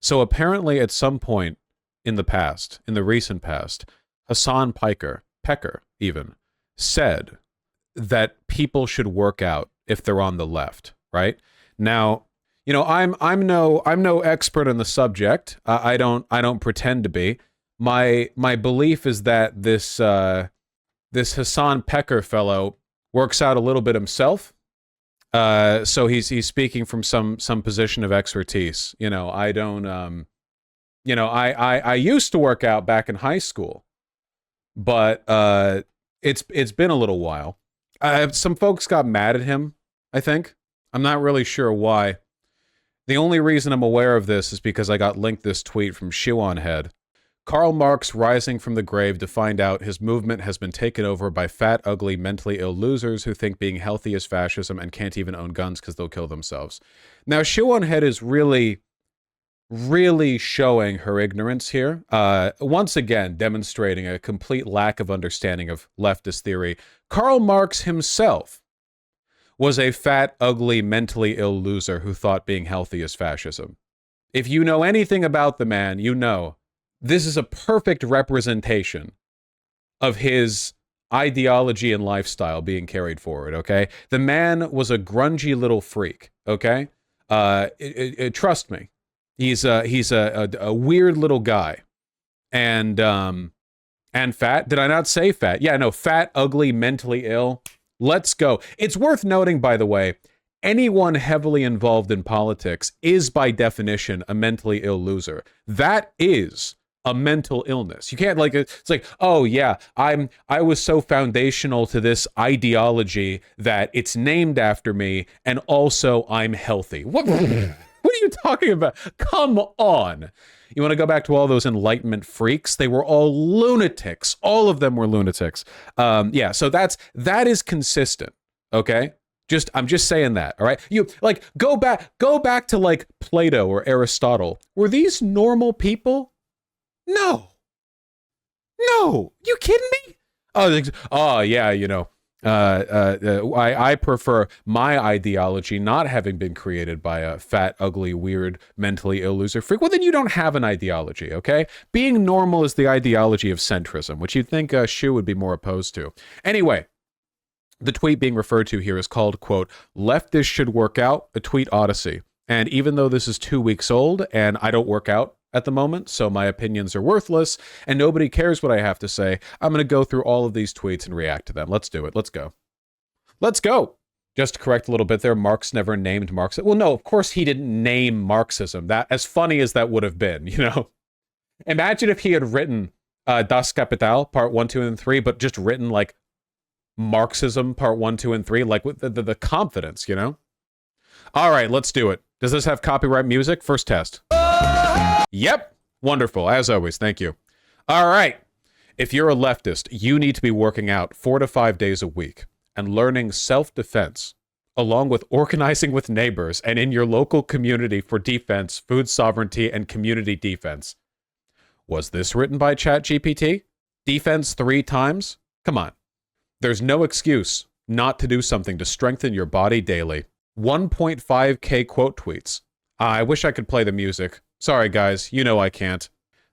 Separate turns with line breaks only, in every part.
So apparently at some point in the past, in the recent past, Hassan Pecker even, said that people should work out if they're on the left, right? Now, I'm no expert on the subject. I don't pretend to be. My belief is that this Hassan Pecker fellow works out a little bit himself. So he's speaking from some position of expertise. I don't I used to work out back in high school, but it's been a little while. Some folks got mad at him, I think. I'm not really sure why. The only reason I'm aware of this is because I got linked this tweet from Shoe on Head. Karl Marx rising from the grave to find out his movement has been taken over by fat, ugly, mentally ill losers who think being healthy is fascism and can't even own guns because they'll kill themselves. Now, Shoe on Head is really showing her ignorance here. Once again, demonstrating a complete lack of understanding of leftist theory. Karl Marx himself was a fat, ugly, mentally ill loser who thought being healthy is fascism. If you know anything about the man, you know this is a perfect representation of his ideology and lifestyle being carried forward, okay? The man was a grungy little freak, okay? Trust me. He's a weird little guy. And fat. Did I not say fat? Yeah, no, fat, ugly, mentally ill. Let's go. It's worth noting, by the way, anyone heavily involved in politics is by definition a mentally ill loser. That is a mental illness. You can't it's like, oh yeah, I was so foundational to this ideology that it's named after me, and also I'm healthy. What are you talking about? Come on. You want to go back to all those Enlightenment freaks? They were all lunatics. All of them were lunatics. Yeah, so that is consistent. Okay? I'm just saying that, all right? You go back to like Plato or Aristotle. Were these normal people? No. You kidding me? Oh yeah, I prefer my ideology not having been created by a fat, ugly, weird, mentally ill loser freak. Well, then you don't have an ideology, okay? Being normal is the ideology of centrism, which you'd think Shu would be more opposed to. Anyway, the tweet being referred to here is called, quote, "Leftists should work out, a tweet odyssey." And even though this is 2 weeks old and I don't work out at the moment, so my opinions are worthless and nobody cares what I have to say, I'm going to go through all of these tweets and react to them. Let's do it. Let's go. Just to correct a little bit there, Marx never named Marxism. Well, no, of course he didn't name Marxism. That, as funny as that would have been, Imagine if he had written Das Kapital, part 1, 2, and 3, but just written like Marxism, part 1, 2, and 3, like with the confidence, All right, let's do it. Does this have copyright music? First test. Yep. Wonderful. As always. Thank you. All right. If you're a leftist, you need to be working out 4 to 5 days a week and learning self-defense, along with organizing with neighbors and in your local community for defense, food sovereignty, and community defense. Was this written by ChatGPT? Defense 3 times? Come on. There's no excuse not to do something to strengthen your body daily. 1.5K quote tweets. I wish I could play the music. Sorry, guys. I can't.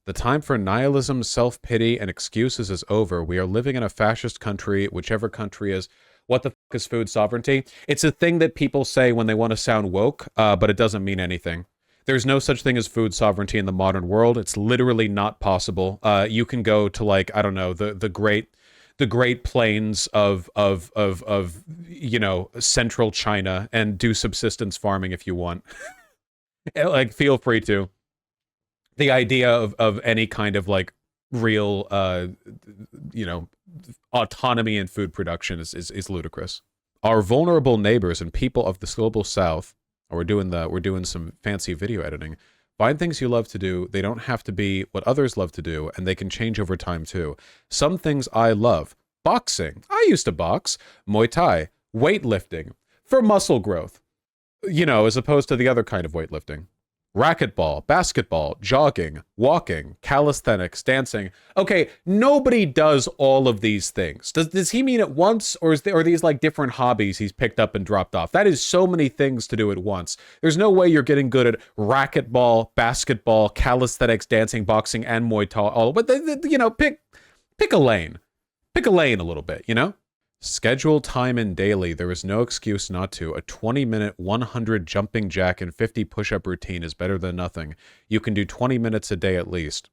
The time for nihilism, self-pity, and excuses is over. We are living in a fascist country, whichever country is. What the fuck is food sovereignty? It's a thing that people say when they want to sound woke, but it doesn't mean anything. There's no such thing as food sovereignty in the modern world. It's literally not possible. You can go to the great plains of central China and do subsistence farming if you want. Feel free to. The idea of any kind of real autonomy in food production is ludicrous. Our vulnerable neighbors and people of the global south, we're doing some fancy video editing. Find things you love to do. They don't have to be what others love to do, and they can change over time too. Some things I love. Boxing. I used to box. Muay Thai. Weightlifting. For muscle growth. As opposed to the other kind of weightlifting. racquetball, basketball, jogging, walking, calisthenics, dancing. Okay, nobody does all of these things. Does he mean it once, or are these like different hobbies he's picked up and dropped off? That is so many things to do at once. There's no way you're getting good at racquetball, basketball, calisthenics, dancing, boxing, and Muay Thai. All, but you know, pick a lane. Pick a lane a little bit, you know? Schedule time in daily. There is no excuse not to. A 20-minute, 100 jumping jack and 50 push-up routine is better than nothing. You can do 20 minutes a day at least.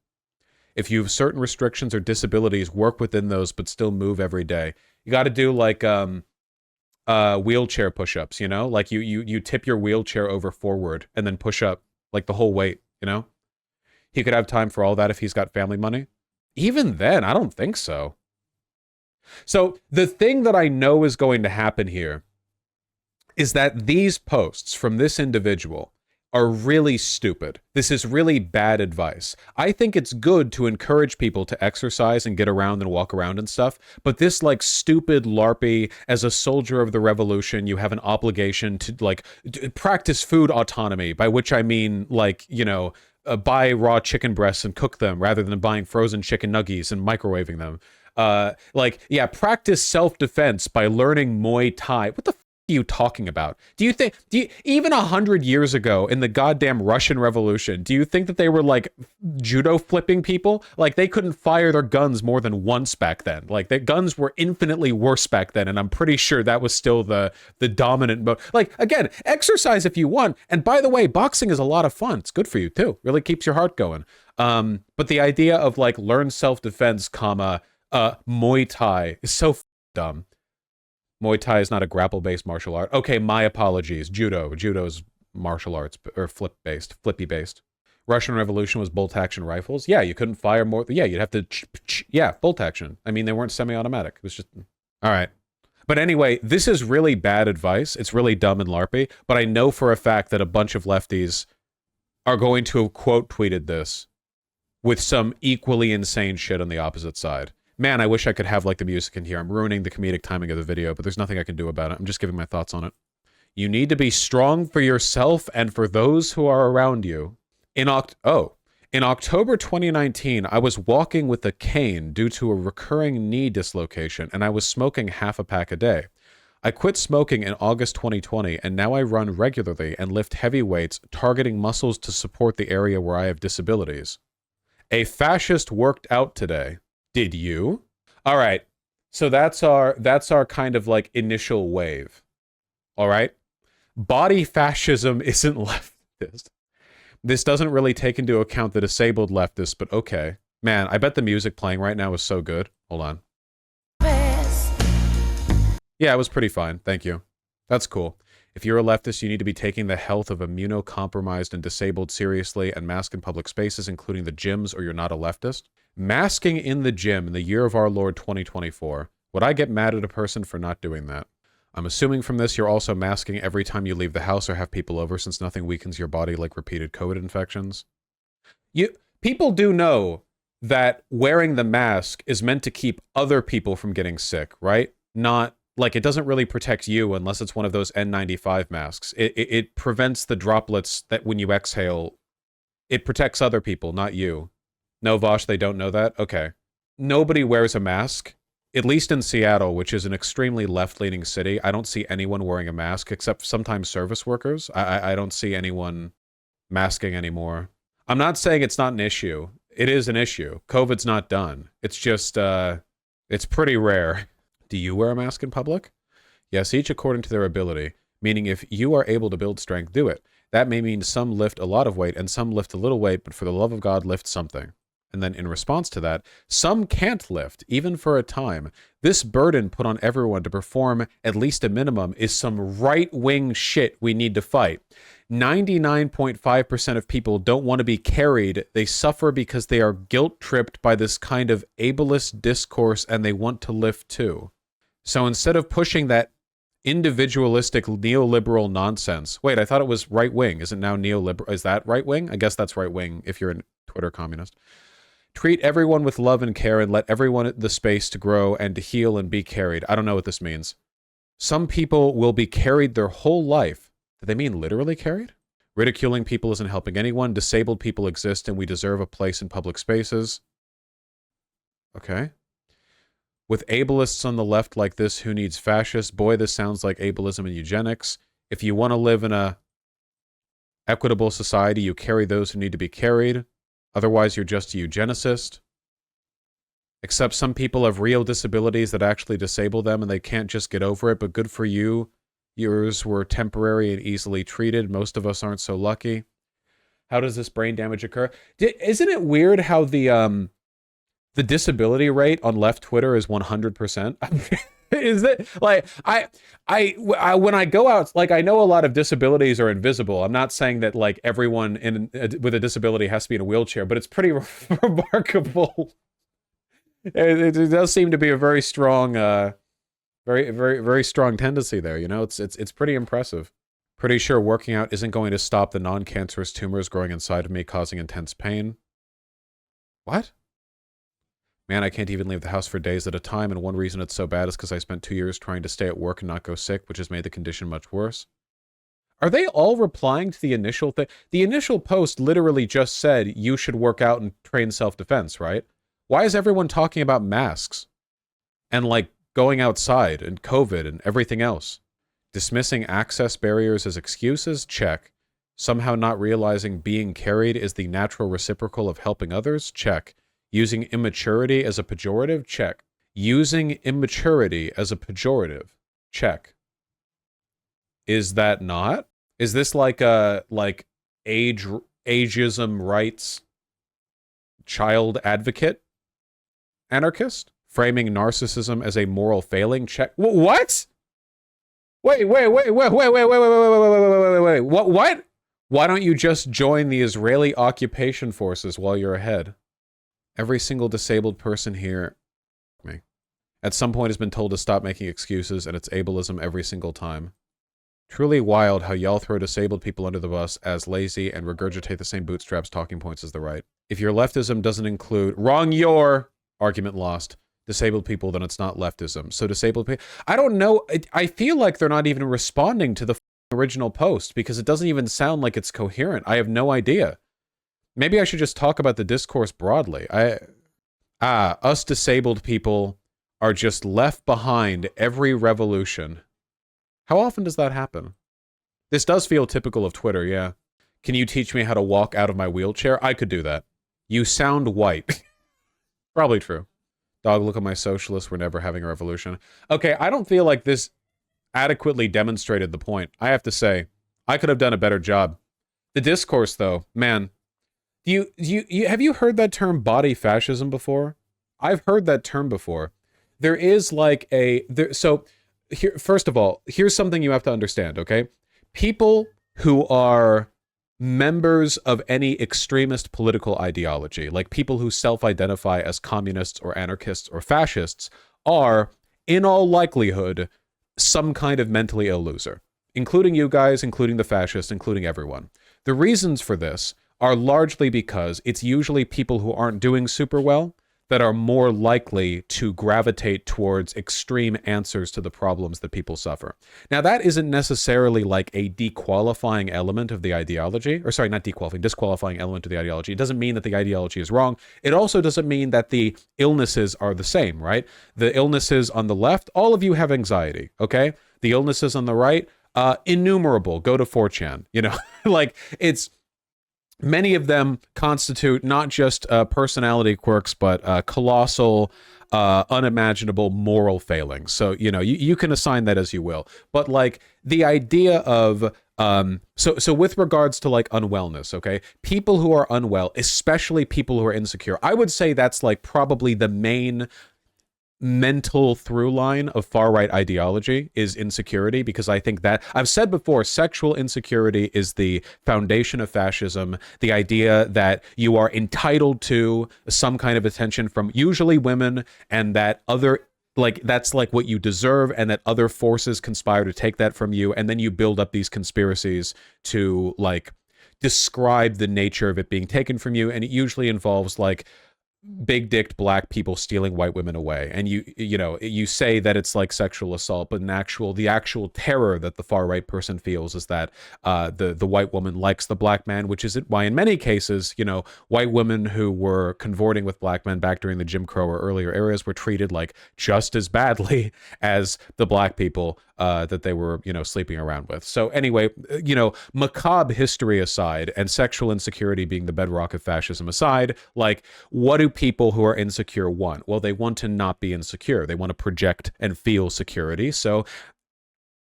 If you have certain restrictions or disabilities, work within those, but still move every day. You got to do like wheelchair push-ups, you know? Like you tip your wheelchair over forward and then push up like the whole weight, you know? He could have time for all that if he's got family money. Even then, I don't think so. So the thing that I know is going to happen here is that these posts from this individual are really stupid. This is really bad advice. I think it's good to encourage people to exercise and get around and walk around and stuff, but this like stupid LARPy, as a soldier of the revolution, you have an obligation to like practice food autonomy, by which I mean like, you know, buy raw chicken breasts and cook them rather than buying frozen chicken nuggies and microwaving them. Practice self-defense by learning Muay Thai. What the f are you talking about? Even 100 years ago in the goddamn Russian Revolution, do you think that they were like judo flipping people? Like they couldn't fire their guns more than once back then. Like their guns were infinitely worse back then, and I'm pretty sure that was still the dominant mode. Like again, exercise if you want. And by the way, boxing is a lot of fun. It's good for you too. Really keeps your heart going. But the idea of like learn self-defense, Muay Thai is so dumb. Muay Thai is not a grapple-based martial art. Okay, my apologies. Judo's martial arts, or flippy-based. Russian Revolution was bolt-action rifles. Yeah, you couldn't fire more. Yeah, you'd have to, bolt-action. I mean, they weren't semi-automatic. It was just, all right. But anyway, this is really bad advice. It's really dumb and LARPy, but I know for a fact that a bunch of lefties are going to have quote tweeted this with some equally insane shit on the opposite side. Man, I wish I could have like the music in here. I'm ruining the comedic timing of the video, but there's nothing I can do about it. I'm just giving my thoughts on it. You need to be strong for yourself and for those who are around you. In October 2019, I was walking with a cane due to a recurring knee dislocation, and I was smoking half a pack a day. I quit smoking in August 2020, and now I run regularly and lift heavy weights, targeting muscles to support the area where I have disabilities. A fascist worked out today. Did you? All right. So that's our kind of like initial wave. All right. Body fascism isn't leftist. This doesn't really take into account the disabled leftists, but okay. Man, I bet the music playing right now is so good. Hold on. Yeah, it was pretty fine. Thank you. That's cool. If you're a leftist, you need to be taking the health of immunocompromised and disabled seriously and mask in public spaces, including the gyms, or you're not a leftist. Masking in the gym in the year of our Lord 2024. Would I get mad at a person for not doing that? I'm assuming from this you're also masking every time you leave the house or have people over, since nothing weakens your body like repeated COVID infections. People do know that wearing the mask is meant to keep other people from getting sick, right? Not like it doesn't really protect you unless it's one of those N95 masks. It prevents the droplets that when you exhale, it protects other people, not you. No, Vaush, they don't know that? Okay. Nobody wears a mask. At least in Seattle, which is an extremely left-leaning city, I don't see anyone wearing a mask, except sometimes service workers. I don't see anyone masking anymore. I'm not saying it's not an issue. It is an issue. COVID's not done. It's just, it's pretty rare. Do you wear a mask in public? Yes, each according to their ability, meaning if you are able to build strength, do it. That may mean some lift a lot of weight and some lift a little weight, but for the love of God, lift something. And then in response to that, some can't lift, even for a time. This burden put on everyone to perform at least a minimum is some right-wing shit we need to fight. 99.5% of people don't want to be carried. They suffer because they are guilt-tripped by this kind of ableist discourse, and they want to lift too. So instead of pushing that individualistic neoliberal nonsense... Wait, I thought it was right-wing. Is it now neoliberal? Is that right-wing? I guess that's right-wing if you're a Twitter communist. Treat everyone with love and care and let everyone the space to grow and to heal and be carried. I don't know what this means. Some people will be carried their whole life. Do they mean literally carried? Ridiculing people isn't helping anyone. Disabled people exist and we deserve a place in public spaces. Okay. With ableists on the left like this, who needs fascists? Boy, this sounds like ableism and eugenics. If you want to live in a equitable society, you carry those who need to be carried. Otherwise, you're just a eugenicist. Except some people have real disabilities that actually disable them and they can't just get over it, but good for you. Yours were temporary and easily treated. Most of us aren't so lucky. How does this brain damage occur? Isn't it weird how the disability rate on left Twitter is 100%? Is it like I when I go out, like, I know a lot of disabilities are invisible. I'm not saying that like everyone with a disability has to be in a wheelchair, but it's pretty remarkable. It does seem to be a very strong, very strong tendency there. You know, it's pretty impressive. Pretty sure working out isn't going to stop the non-cancerous tumors growing inside of me, causing intense pain. What? Man, I can't even leave the house for days at a time, and one reason it's so bad is because I spent 2 years trying to stay at work and not go sick, which has made the condition much worse. Are they all replying to the initial thing? The initial post literally just said you should work out and train self-defense, right? Why is everyone talking about masks and like going outside and COVID and everything else? Dismissing access barriers as excuses? Check. Somehow not realizing being carried is the natural reciprocal of helping others? Check. Using immaturity as a pejorative? Check. Using immaturity as a pejorative? Check. Is that not? Is this like a ageism rights child advocate anarchist? Framing narcissism as a moral failing? Check. What? Wait. What? Why don't you just join the Israeli occupation forces while you're ahead? Every single disabled person here, me, at some point has been told to stop making excuses, and it's ableism every single time. Truly wild how y'all throw disabled people under the bus as lazy and regurgitate the same bootstraps talking points as the right. If your leftism doesn't include wrong your argument lost disabled people, then it's not leftism. So disabled people, I don't know. I feel like they're not even responding to the original post because it doesn't even sound like it's coherent. I have no idea. Maybe I should just talk about the discourse broadly. Us disabled people are just left behind every revolution. How often does that happen? This does feel typical of Twitter, yeah. Can you teach me how to walk out of my wheelchair? I could do that. You sound white. Probably true. Dog, look at my socialists. We're never having a revolution. Okay, I don't feel like this adequately demonstrated the point. I have to say, I could have done a better job. The discourse, though, man. Have you heard that term body fascism before? I've heard that term before. There is like so here, first of all, here's something you have to understand, okay? People who are members of any extremist political ideology, like people who self-identify as communists or anarchists or fascists, are, in all likelihood, some kind of mentally ill loser, including you guys, including the fascists, including everyone. The reasons for this are largely because it's usually people who aren't doing super well that are more likely to gravitate towards extreme answers to the problems that people suffer. Now, that isn't necessarily like a dequalifying element of the ideology, or sorry, not dequalifying, disqualifying element of the ideology. It doesn't mean that the ideology is wrong. It also doesn't mean that the illnesses are the same, right? The illnesses on the left, all of you have anxiety, okay? The illnesses on the right, innumerable. Go to 4chan, you know? Like, it's... Many of them constitute not just personality quirks, but colossal, unimaginable moral failings. So, you know, you can assign that as you will. But like the idea of, so with regards to like unwellness, okay, people who are unwell, especially people who are insecure, I would say that's like probably the main mental through line of far-right ideology is insecurity, because I think that, I've said before, sexual insecurity is the foundation of fascism. The idea that you are entitled to some kind of attention from usually women, and that other, like, that's like what you deserve, and that other forces conspire to take that from you, and then you build up these conspiracies to like describe the nature of it being taken from you, and it usually involves like big-dicked black people stealing white women away, and you say that it's like sexual assault, but the actual terror that the far right person feels is that the white woman likes the black man, which is why in many cases, white women who were convorting with black men back during the Jim Crow or earlier eras were treated like just as badly as the black people that they were, sleeping around with. So anyway, macabre history aside, and sexual insecurity being the bedrock of fascism aside, like, what do people who are insecure want? Well, they want to not be insecure. They want to project and feel security. So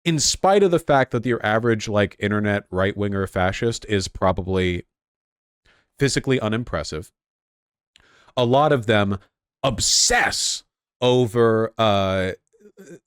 in spite of the fact that your average, like, internet right-winger fascist is probably physically unimpressive, a lot of them obsess over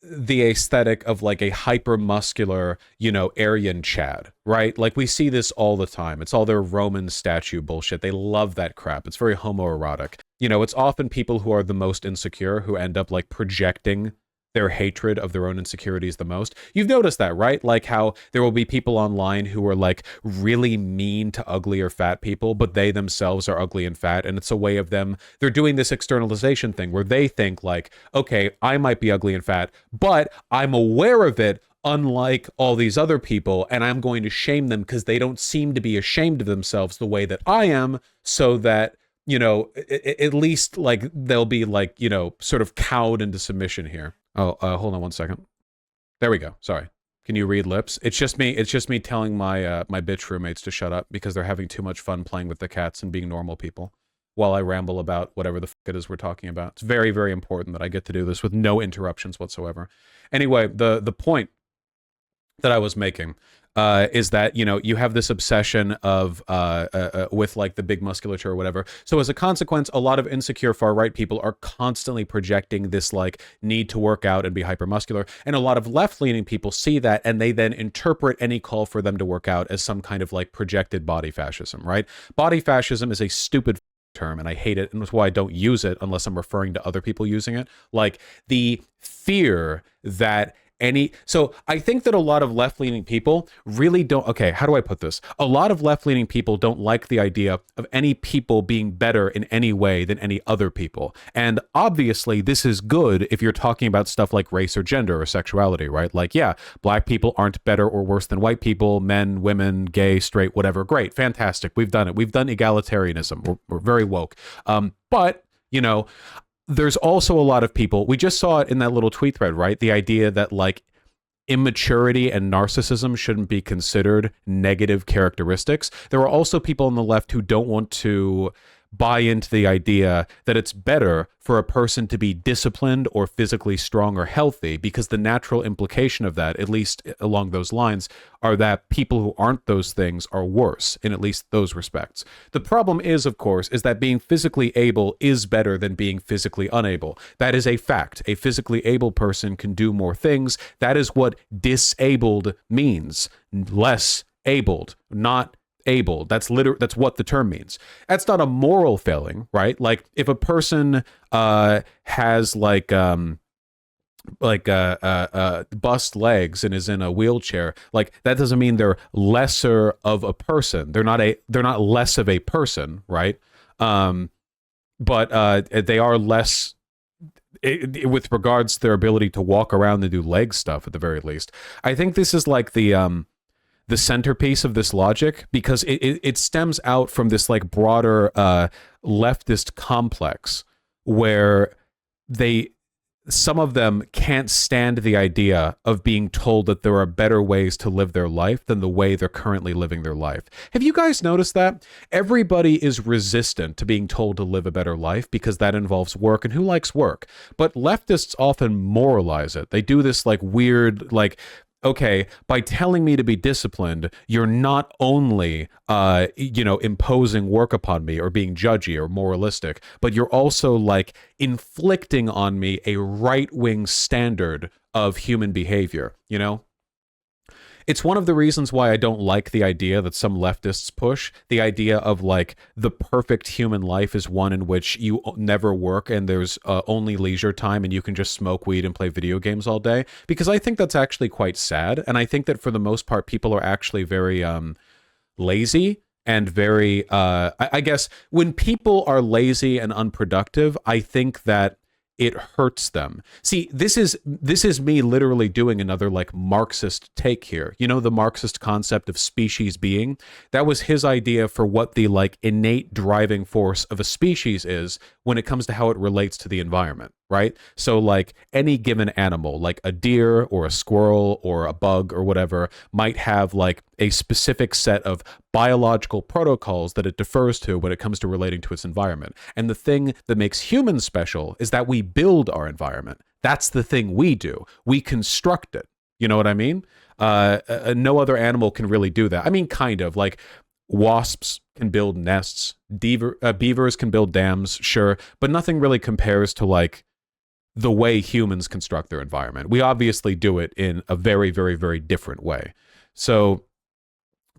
the aesthetic of like a hyper muscular, Aryan Chad, right? Like we see this all the time. It's all their Roman statue bullshit. They love that crap. It's very homoerotic. It's often people who are the most insecure who end up like projecting their hatred of their own insecurities the most. You've noticed that, right? Like how there will be people online who are like really mean to ugly or fat people, but they themselves are ugly and fat. And it's a way of they're doing this externalization thing where they think like, okay, I might be ugly and fat, but I'm aware of it, unlike all these other people, and I'm going to shame them because they don't seem to be ashamed of themselves the way that I am, so that, at least like they'll be like, sort of cowed into submission here. Oh, hold on one second. There we go. Sorry. Can you read lips? It's just me telling my my bitch roommates to shut up because they're having too much fun playing with the cats and being normal people while I ramble about whatever the fuck it is we're talking about. It's very, very important that I get to do this with no interruptions whatsoever. Anyway, the point that I was making is that, you have this obsession of with like the big musculature or whatever. So as a consequence, a lot of insecure far right people are constantly projecting this like need to work out and be hypermuscular. And a lot of left leaning people see that and they then interpret any call for them to work out as some kind of like projected body fascism, right? Body fascism is a stupid term and I hate it, and that's why I don't use it unless I'm referring to other people using it. Like the fear that so I think that a lot of left-leaning people really don't, okay, how do I put this? A lot of left-leaning people don't like the idea of any people being better in any way than any other people. And obviously this is good if you're talking about stuff like race or gender or sexuality, right? Like, yeah, black people aren't better or worse than white people, men, women, gay, straight, whatever. Great, fantastic. We've done it. We've done egalitarianism. We're very woke. But, there's also a lot of people, we just saw it in that little tweet thread, right? The idea that like immaturity and narcissism shouldn't be considered negative characteristics. There are also people on the left who don't want to buy into the idea that it's better for a person to be disciplined or physically strong or healthy, because the natural implication of that, at least along those lines, are that people who aren't those things are worse in at least those respects. The problem is, of course, is that being physically able is better than being physically unable. That is a fact. A physically able person can do more things. That is what disabled means. Less abled, not able. That's what the term means. That's not a moral failing, right? Like if a person has bust legs and is in a wheelchair, like that doesn't mean they're lesser of a person. They're not less of a person, right? But they are less with regards to their ability to walk around and do leg stuff at the very least. I think this is like the centerpiece of this logic, because it stems out from this like broader leftist complex where some of them can't stand the idea of being told that there are better ways to live their life than the way they're currently living their life. Have you guys noticed that? Everybody is resistant to being told to live a better life because that involves work, and who likes work? But leftists often moralize it. They do this like weird, like, okay, by telling me to be disciplined, you're not only, imposing work upon me or being judgy or moralistic, but you're also like inflicting on me a right-wing standard of human behavior, It's one of the reasons why I don't like the idea that some leftists push, the idea of like the perfect human life is one in which you never work and there's only leisure time and you can just smoke weed and play video games all day, because I think that's actually quite sad. And I think that for the most part, people are actually very lazy and very I guess when people are lazy and unproductive, I think that it hurts them. See, this is me literally doing another like Marxist take here. You know, the Marxist concept of species being? That was his idea for what the like innate driving force of a species is when it comes to how it relates to the environment, right? So like any given animal, like a deer or a squirrel or a bug or whatever, might have like a specific set of biological protocols that it defers to when it comes to relating to its environment. And the thing that makes humans special is that we build our environment. That's the thing we do. We construct it. You know what I mean? No other animal can really do that. I mean, kind of. Like wasps can build nests. Beavers can build dams, sure. But nothing really compares to like the way humans construct their environment. We obviously do it in a very, very, very different way. So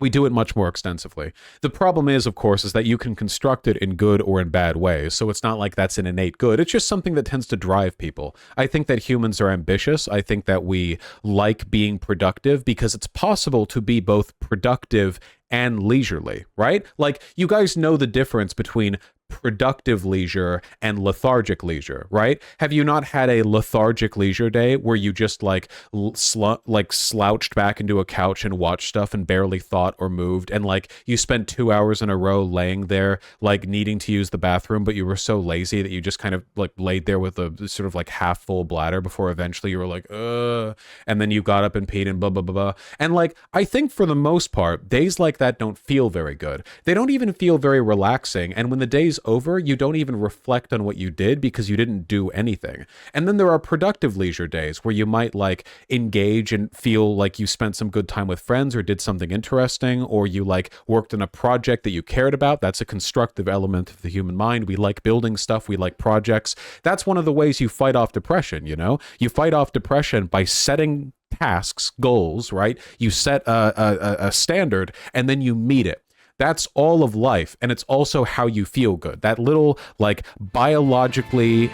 we do it much more extensively. The problem is, of course, is that you can construct it in good or in bad ways. So it's not like that's an innate good. It's just something that tends to drive people. I think that humans are ambitious. I think that we like being productive because it's possible to be both productive and leisurely, right? Like, you guys know the difference between productive leisure and lethargic leisure, right? Have you not had a lethargic leisure day where you just like slouched back into a couch and watched stuff and barely thought or moved, and like you spent 2 hours in a row laying there like needing to use the bathroom, but you were so lazy that you just kind of like laid there with a sort of like half full bladder before eventually you were like and then you got up and peed and blah blah blah blah. And like, I think for the most part days like that don't feel very good. They don't even feel very relaxing, and when the day's over, you don't even reflect on what you did because you didn't do anything. And then there are productive leisure days where you might like engage and feel like you spent some good time with friends or did something interesting, or you like worked on a project that you cared about. That's a constructive element of the human mind. We like building stuff. We like projects. That's one of the ways you fight off depression, you know? You fight off depression by setting tasks, goals, right? You set a standard and then you meet it. That's all of life, and it's also how you feel good. That little, like, biologically,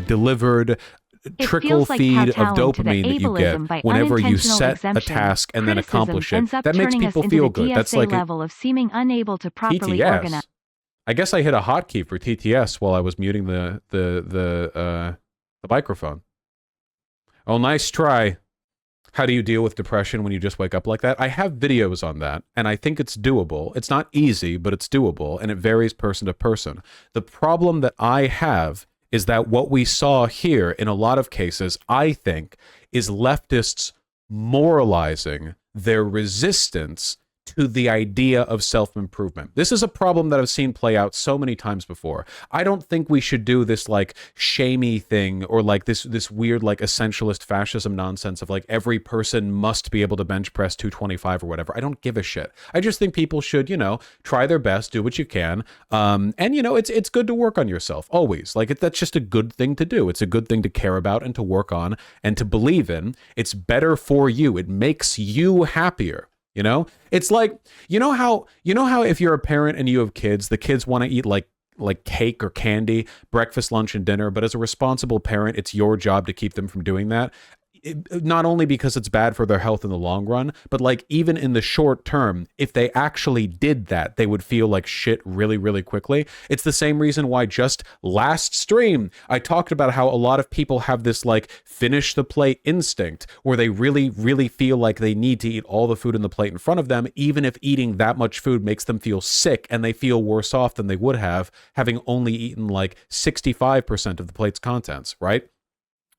delivered trickle feed of dopamine that you get whenever you set a task and then accomplish it. That makes people feel good. That's like
level of seeming unable to properly organize.
I guess I hit a hotkey for TTS while I was muting the microphone. Oh, nice try. How do you deal with depression when you just wake up like that? I have videos on that, and I think it's doable. It's not easy, but it's doable, and it varies person to person. The problem that I have is that what we saw here in a lot of cases, I think, is leftists moralizing their resistance to the idea of self-improvement. This is a problem that I've seen play out so many times before. I don't think we should do this like shamey thing or like this weird like essentialist fascism nonsense of like every person must be able to bench press 225 or whatever. I don't give a shit. I just think people should, you know, try their best, do what you can. And you know, it's good to work on yourself always. Like that's just a good thing to do. It's a good thing to care about and to work on and to believe in. It's better for you. It makes you happier. You know, it's like, you know how if you're a parent and you have kids, the kids want to eat like cake or candy, breakfast, lunch, and dinner. But as a responsible parent, it's your job to keep them from doing that. Not only because it's bad for their health in the long run, but like even in the short term, if they actually did that, they would feel like shit really, really quickly. It's the same reason why just last stream, I talked about how a lot of people have this like finish the plate instinct where they really, really feel like they need to eat all the food in the plate in front of them, even if eating that much food makes them feel sick and they feel worse off than they would have having only eaten like 65% of the plate's contents, right?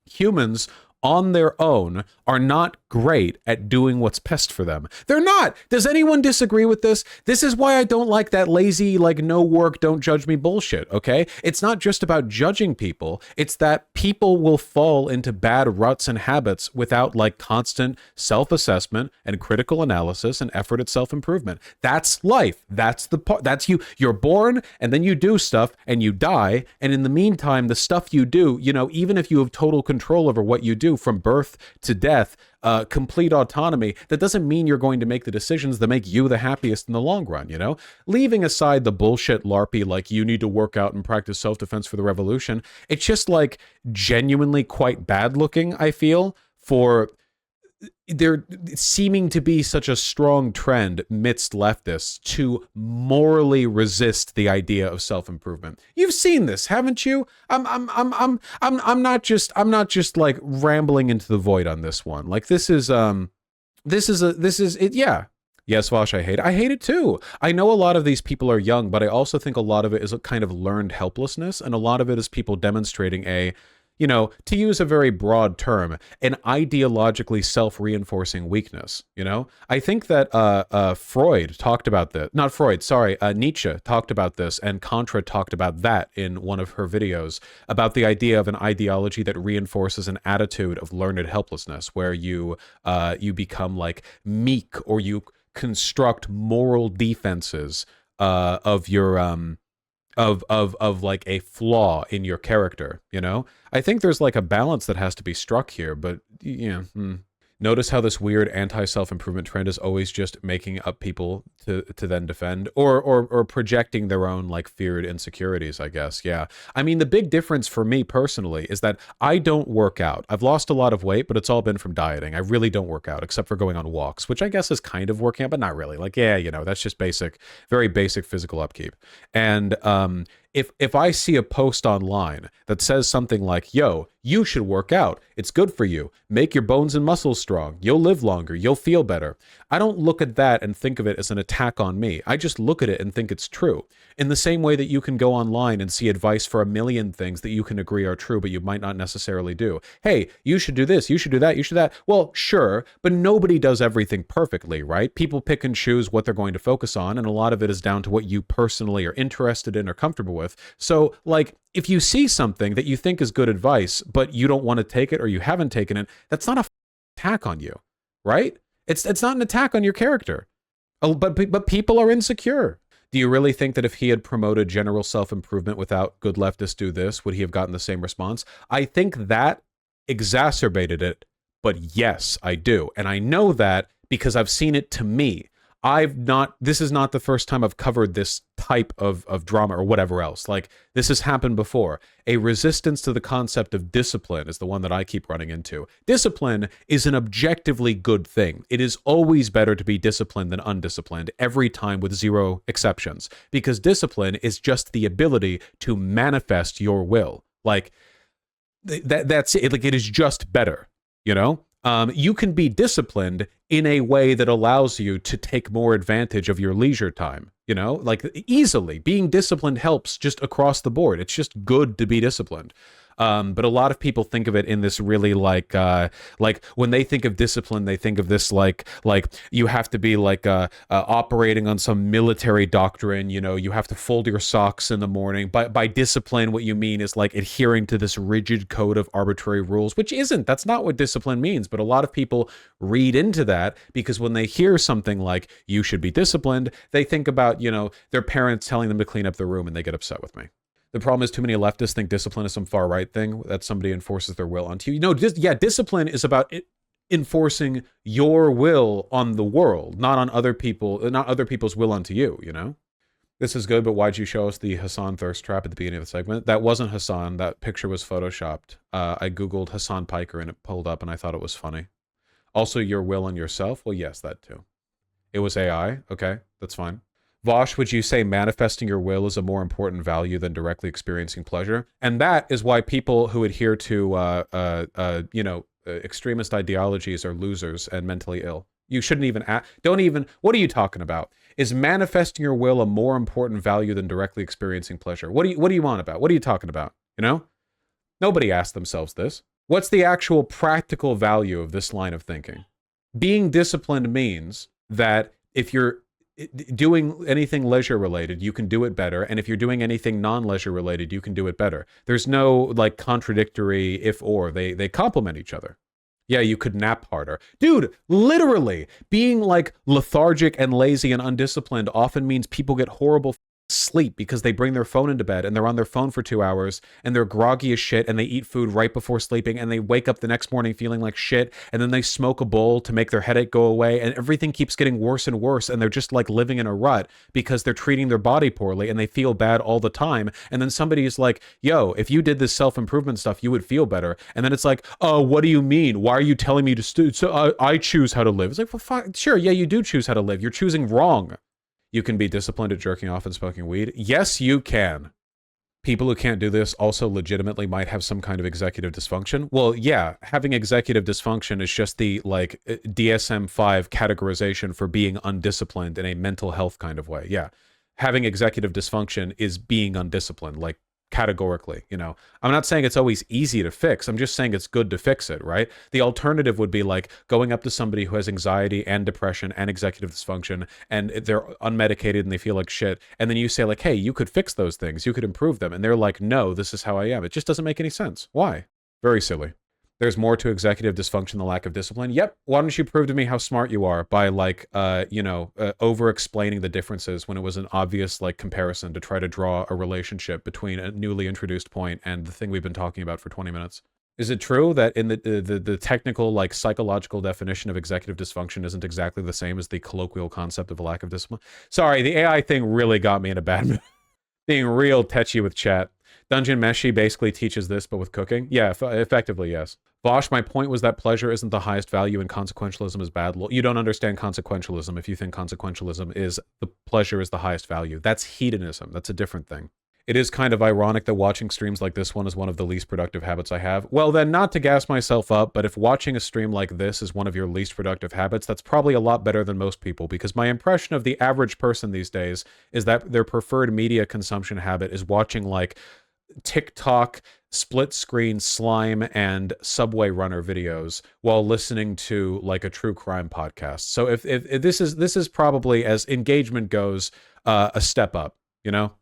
Humans on their own are not great at doing what's best for them. They're not. Does anyone disagree with this? This is why I don't like that lazy, like, no work, don't judge me bullshit, okay? It's not just about judging people. It's that people will fall into bad ruts and habits without, like, constant self-assessment and critical analysis and effort at self-improvement. That's life. That's the part. That's you. You're born, and then you do stuff, and you die, and in the meantime, the stuff you do, you know, even if you have total control over what you do from birth to death, complete autonomy, that doesn't mean you're going to make the decisions that make you the happiest in the long run, you know? Leaving aside the bullshit LARPy, like you need to work out and practice self-defense for the revolution, it's just like genuinely quite bad looking, I feel, for there seeming to be such a strong trend midst leftists to morally resist the idea of self-improvement. You've seen this, haven't you? I'm not just like rambling into the void on this one. Like this is it. Yeah. Yes, Vaush, I hate it too. I know a lot of these people are young, but I also think a lot of it is a kind of learned helplessness, and a lot of it is people demonstrating a, you know, to use a very broad term, an ideologically self-reinforcing weakness. You know, I think that Freud talked about this. Not Freud, sorry, Nietzsche talked about this, and Contra talked about that in one of her videos about the idea of an ideology that reinforces an attitude of learned helplessness, where you become like meek, or you construct moral defenses of your of like a flaw in your character. You know, I think there's like a balance that has to be struck here, but yeah. Notice how this weird anti-self-improvement trend is always just making up people to then defend, or projecting their own like feared insecurities, I guess. Yeah. I mean, the big difference for me personally is that I don't work out. I've lost a lot of weight, but it's all been from dieting. I really don't work out except for going on walks, which I guess is kind of working out, but not really. Like, yeah, you know, that's just basic, very basic physical upkeep. And if I see a post online that says something like, yo, you should work out, it's good for you, make your bones and muscles strong, you'll live longer, you'll feel better, I don't look at that and think of it as an attack on me. I just look at it and think it's true. In the same way that you can go online and see advice for a million things that you can agree are true, but you might not necessarily do. Hey, you should do this, you should do that, you should that. Well, sure, but nobody does everything perfectly, right? People pick and choose what they're going to focus on, and a lot of it is down to what you personally are interested in or comfortable with. So, like, if you see something that you think is good advice, but you don't want to take it or you haven't taken it, that's not a attack on you, right? It's not an attack on your character. Oh, but people are insecure. Do you really think that if he had promoted general self-improvement without good leftists do this, would he have gotten the same response? I think that exacerbated it, but yes, I do. And I know that because I've seen it to me. This is not the first time I've covered this type of drama or whatever else. Like, this has happened before. A resistance to the concept of discipline is the one that I keep running into. Discipline is an objectively good thing. It is always better to be disciplined than undisciplined, every time with zero exceptions, because discipline is just the ability to manifest your will. Like, that's it. Like, it is just better, you know? You can be disciplined in a way that allows you to take more advantage of your leisure time, you know, like easily. Being disciplined helps just across the board. It's just good to be disciplined. But a lot of people think of it in this really like when they think of discipline, they think of this like you have to be like operating on some military doctrine. You know, you have to fold your socks in the morning. By discipline, what you mean is like adhering to this rigid code of arbitrary rules, which isn't. That's not what discipline means. But a lot of people read into that because when they hear something like you should be disciplined, they think about, you know, their parents telling them to clean up their room, and they get upset with me. The problem is too many leftists think discipline is some far right thing that somebody enforces their will onto you. No, discipline is about enforcing your will on the world, not on other people, not other people's will onto you, you know? This is good, but why'd you show us the Hassan thirst trap at the beginning of the segment? That wasn't Hassan. That picture was photoshopped. I Googled Hassan Piker and it pulled up and I thought it was funny. Also, your will on yourself? Well, yes, that too. It was AI. Okay, that's fine. Vaush, would you say manifesting your will is a more important value than directly experiencing pleasure? And that is why people who adhere to, extremist ideologies are losers and mentally ill. You shouldn't even what are you talking about? Is manifesting your will a more important value than directly experiencing pleasure? What do you want about? What are you talking about? You know? Nobody asked themselves this. What's the actual practical value of this line of thinking? Being disciplined means that if you're doing anything leisure related, you can do it better, and if you're doing anything non-leisure related, you can do it better. There's no like contradictory if or. They complement each other. Yeah, you could nap harder. Dude, literally being like lethargic and lazy and undisciplined often means people get horrible sleep because they bring their phone into bed and they're on their phone for 2 hours and they're groggy as shit and they eat food right before sleeping and they wake up the next morning feeling like shit and then they smoke a bowl to make their headache go away and everything keeps getting worse and worse and they're just like living in a rut because they're treating their body poorly and they feel bad all the time. And then somebody is like, yo, if you did this self-improvement stuff, you would feel better. And then it's like, oh, what do you mean? Why are you telling me to I choose how to live? It's like, well, fuck, sure, yeah, you do choose how to live. You're choosing wrong. You can be disciplined at jerking off and smoking weed. Yes, you can. People who can't do this also legitimately might have some kind of executive dysfunction. Well, yeah, having executive dysfunction is just the like DSM-5 categorization for being undisciplined in a mental health kind of way. Yeah, having executive dysfunction is being undisciplined, like categorically, you know. I'm not saying it's always easy to fix. I'm just saying it's good to fix it, right? The alternative would be like going up to somebody who has anxiety and depression and executive dysfunction and they're unmedicated and they feel like shit. And then you say like, hey, you could fix those things. You could improve them. And they're like, no, this is how I am. It just doesn't make any sense. Why? Very silly. There's more to executive dysfunction than lack of discipline. Yep. Why don't you prove to me how smart you are by like, over explaining the differences when it was an obvious like comparison to try to draw a relationship between a newly introduced point and the thing we've been talking about for 20 minutes. Is it true that in the technical like psychological definition of executive dysfunction isn't exactly the same as the colloquial concept of a lack of discipline? Sorry, the AI thing really got me in a bad mood. Being real tetchy with chat. Dungeon Meshi basically teaches this, but with cooking. Yeah, effectively, yes. Vaush, my point was that pleasure isn't the highest value and consequentialism is bad. You don't understand consequentialism if you think consequentialism is the pleasure is the highest value. That's hedonism. That's a different thing. It is kind of ironic that watching streams like this one is one of the least productive habits I have. Well, then, not to gas myself up, but if watching a stream like this is one of your least productive habits, that's probably a lot better than most people, because my impression of the average person these days is that their preferred media consumption habit is watching, like, TikTok, split screen slime, and Subway Runner videos while listening to, like, a true crime podcast. So if this is probably, as engagement goes, a step up, you know?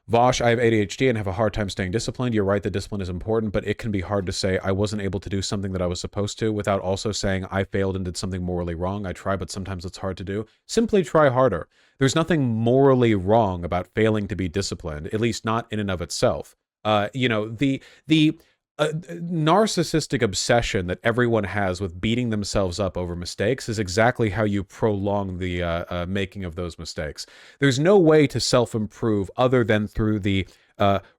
Vaush, I have ADHD and have a hard time staying disciplined. You're right that discipline is important, but it can be hard to say I wasn't able to do something that I was supposed to without also saying I failed and did something morally wrong. I try, but sometimes it's hard to do. Simply try harder. There's nothing morally wrong about failing to be disciplined, at least not in and of itself. The narcissistic obsession that everyone has with beating themselves up over mistakes is exactly how you prolong the making of those mistakes. There's no way to self-improve other than through the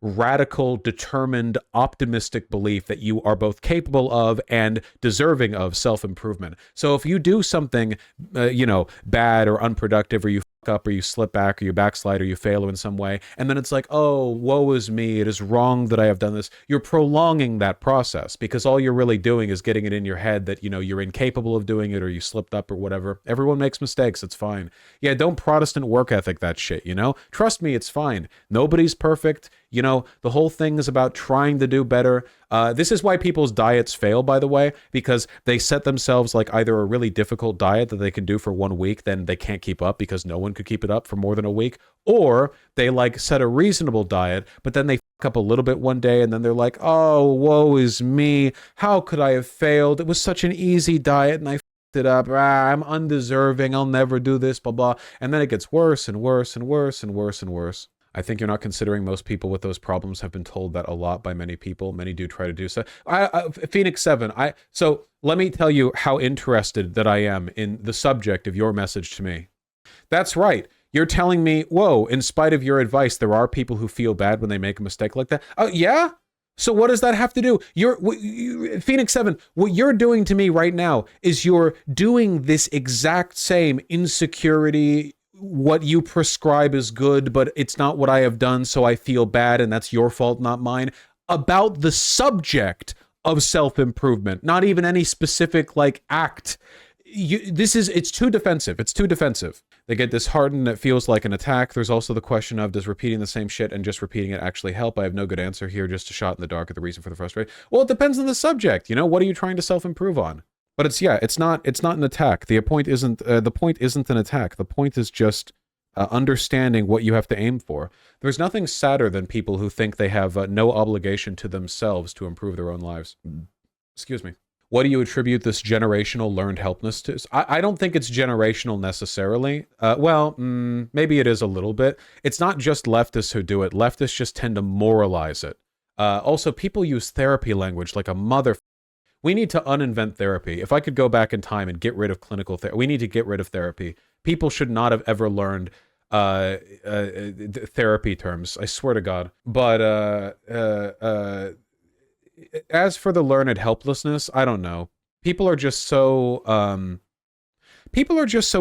radical, determined, optimistic belief that you are both capable of and deserving of self-improvement. So if you do something, bad or unproductive, or you up or you slip back or you backslide or you fail in some way, and then it's like, oh, woe is me, it is wrong that I have done this. You're prolonging that process because all you're really doing is getting it in your head that, you're incapable of doing it or you slipped up or whatever. Everyone makes mistakes. It's fine. Yeah, don't Protestant work ethic that shit, Trust me, it's fine. Nobody's perfect. The whole thing is about trying to do better. This is why people's diets fail, by the way, because they set themselves like either a really difficult diet that they can do for 1 week, then they can't keep up because no one could keep it up for more than a week, or they like set a reasonable diet, but then they fuck up a little bit one day and then they're like, oh, woe is me. How could I have failed? It was such an easy diet and I fucked it up. I'm undeserving. I'll never do this, blah, blah. And then it gets worse and worse and worse and worse and worse. I think you're not considering most people with those problems have been told that a lot by many people. Many do try to do so. Phoenix 7, so let me tell you how interested that I am in the subject of your message to me. That's right. You're telling me, whoa, in spite of your advice, there are people who feel bad when they make a mistake like that? Oh, yeah? So what does that have to do? Phoenix 7, what you're doing to me right now is you're doing this exact same insecurity, what you prescribe is good, but it's not what I have done, so I feel bad, and that's your fault, not mine, about the subject of self-improvement, not even any specific, like, act. It's too defensive. It's too defensive. They get disheartened. It feels like an attack. There's also the question of, does repeating the same shit and just repeating it actually help? I have no good answer here, just a shot in the dark at the reason for the frustration. Well, it depends on the subject. What are you trying to self-improve on? But it's not an attack. The point isn't an attack. The point is just understanding what you have to aim for. There's nothing sadder than people who think they have no obligation to themselves to improve their own lives. Excuse me. What do you attribute this generational learned helplessness to? I don't think it's generational necessarily. Maybe it is a little bit. It's not just leftists who do it. Leftists just tend to moralize it. Also, people use therapy language like a mother. We need to uninvent therapy. If I could go back in time and get rid of clinical therapy, we need to get rid of therapy. People should not have ever learned therapy terms. I swear to God. But as for the learned helplessness, I don't know. People are just so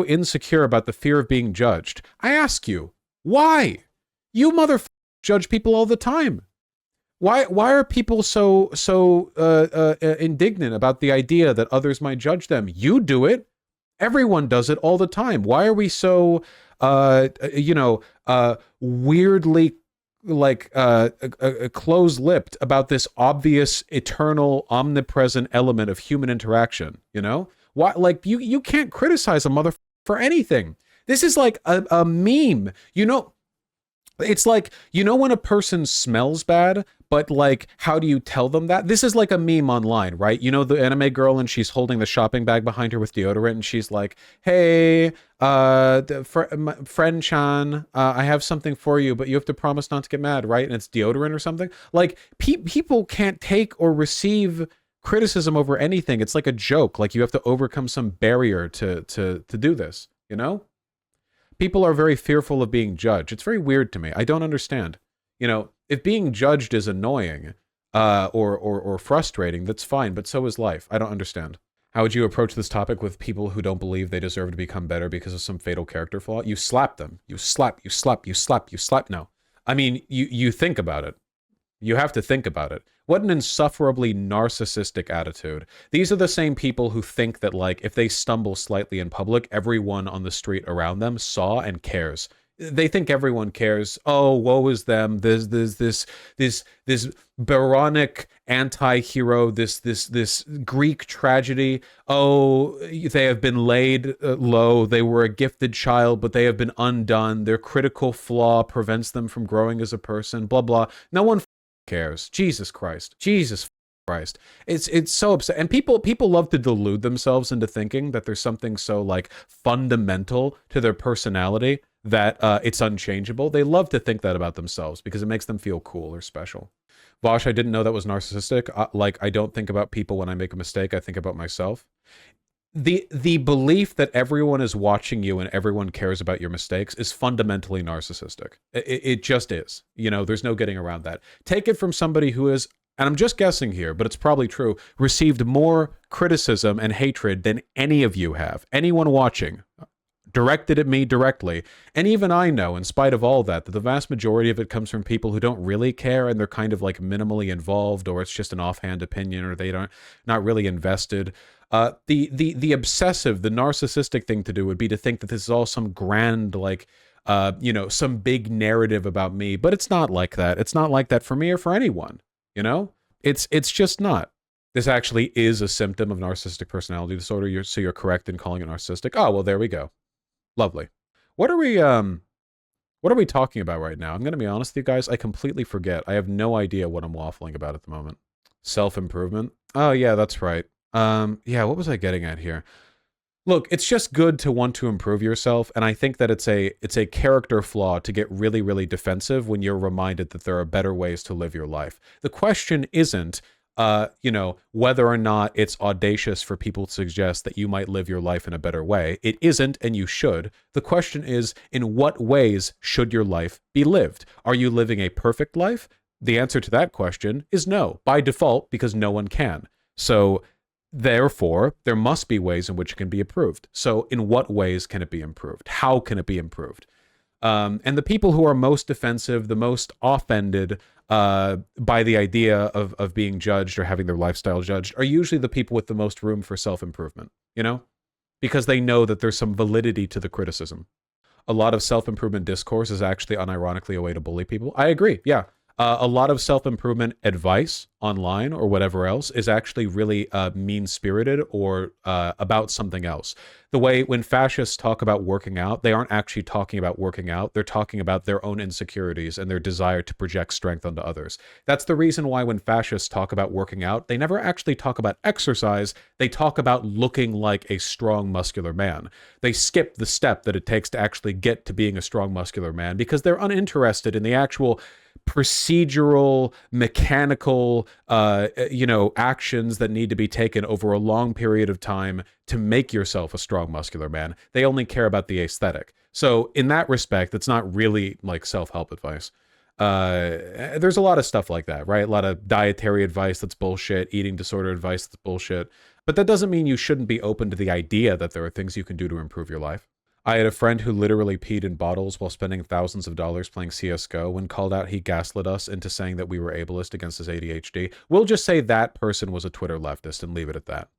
insecure about the fear of being judged. I ask you, why? You motherfuckers judge people all the time. Why are people so indignant about the idea that others might judge them? You do it. Everyone does it all the time. Why are we so weirdly close-lipped about this obvious, eternal, omnipresent element of human interaction? You know, why? Like you can't criticize a mother for anything. This is like a meme. You know, it's like, you know, when a person smells bad, but like, how do you tell them that? This is like a meme online, right? You know, the anime girl, and she's holding the shopping bag behind her with deodorant, and she's like, hey, friend Chan, I have something for you, but you have to promise not to get mad, right? And it's deodorant or something. Like, people can't take or receive criticism over anything. It's like a joke. Like, you have to overcome some barrier to do this, you know? People are very fearful of being judged. It's very weird to me. I don't understand. You know, if being judged is annoying or frustrating, that's fine, but so is life. I don't understand. How would you approach this topic with people who don't believe they deserve to become better because of some fatal character flaw? You slap them. You slap. No. I mean, you think about it. You have to think about it. What an insufferably narcissistic attitude. These are the same people who think that, like, if they stumble slightly in public, everyone on the street around them saw and cares. They think everyone cares. Oh, woe is them. There's this Byronic anti-hero, this Greek tragedy. Oh, they have been laid low. They were a gifted child, but they have been undone. Their critical flaw prevents them from growing as a person. Blah blah. No one cares. Jesus Christ. It's so upset. And people love to delude themselves into thinking that there's something so like fundamental to their personality that it's unchangeable. They love to think that about themselves because it makes them feel cool or special. Vaush, I didn't know that was narcissistic. I don't think about people when I make a mistake. I think about myself. The belief that everyone is watching you and everyone cares about your mistakes is fundamentally narcissistic. It just is. You know, there's no getting around that. Take it from somebody who is, and I'm just guessing here, but it's probably true, received more criticism and hatred than any of you have. Anyone watching, directed at me directly. And even I know, in spite of all that the vast majority of it comes from people who don't really care, and they're kind of like minimally involved, or it's just an offhand opinion, or they don't not really invested. The obsessive, the narcissistic thing to do would be to think that this is all some grand, like, some big narrative about me, but it's not like that. It's not like that for me or for anyone, you know? It's just not. This actually is a symptom of narcissistic personality disorder. So you're correct in calling it narcissistic. Oh, well, there we go. Lovely. What are we talking about right now? I'm going to be honest with you guys. I completely forget. I have no idea what I'm waffling about at the moment. Self-improvement. Oh, yeah, that's right. Yeah, what was I getting at here? Look, it's just good to want to improve yourself, and I think that it's a character flaw to get really, really defensive when you're reminded that there are better ways to live your life. The question isn't, whether or not it's audacious for people to suggest that you might live your life in a better way. It isn't, and you should. The question is, in what ways should your life be lived? Are you living a perfect life? The answer to that question is no, by default, because no one can. So, therefore, there must be ways in which it can be improved. So in what ways can it be improved? How can it be improved? And the people who are most defensive, the most offended by the idea of being judged or having their lifestyle judged are usually the people with the most room for self-improvement, you know? Because they know that there's some validity to the criticism. A lot of self-improvement discourse is actually unironically a way to bully people. I agree, yeah. A lot of self-improvement advice online or whatever else is actually really mean-spirited or about something else. The way when fascists talk about working out, they aren't actually talking about working out. They're talking about their own insecurities and their desire to project strength onto others. That's the reason why when fascists talk about working out, they never actually talk about exercise. They talk about looking like a strong, muscular man. They skip the step that it takes to actually get to being a strong, muscular man because they're uninterested in the actual procedural, mechanical, actions that need to be taken over a long period of time to make yourself a strong, muscular man. They only care about the aesthetic. So in that respect, it's not really like self-help advice. There's a lot of stuff like that, right? A lot of dietary advice that's bullshit, eating disorder advice that's bullshit. But that doesn't mean you shouldn't be open to the idea that there are things you can do to improve your life. I had a friend who literally peed in bottles while spending thousands of dollars playing CSGO. When called out, he gaslit us into saying that we were ableist against his ADHD. We'll just say that person was a Twitter leftist and leave it at that.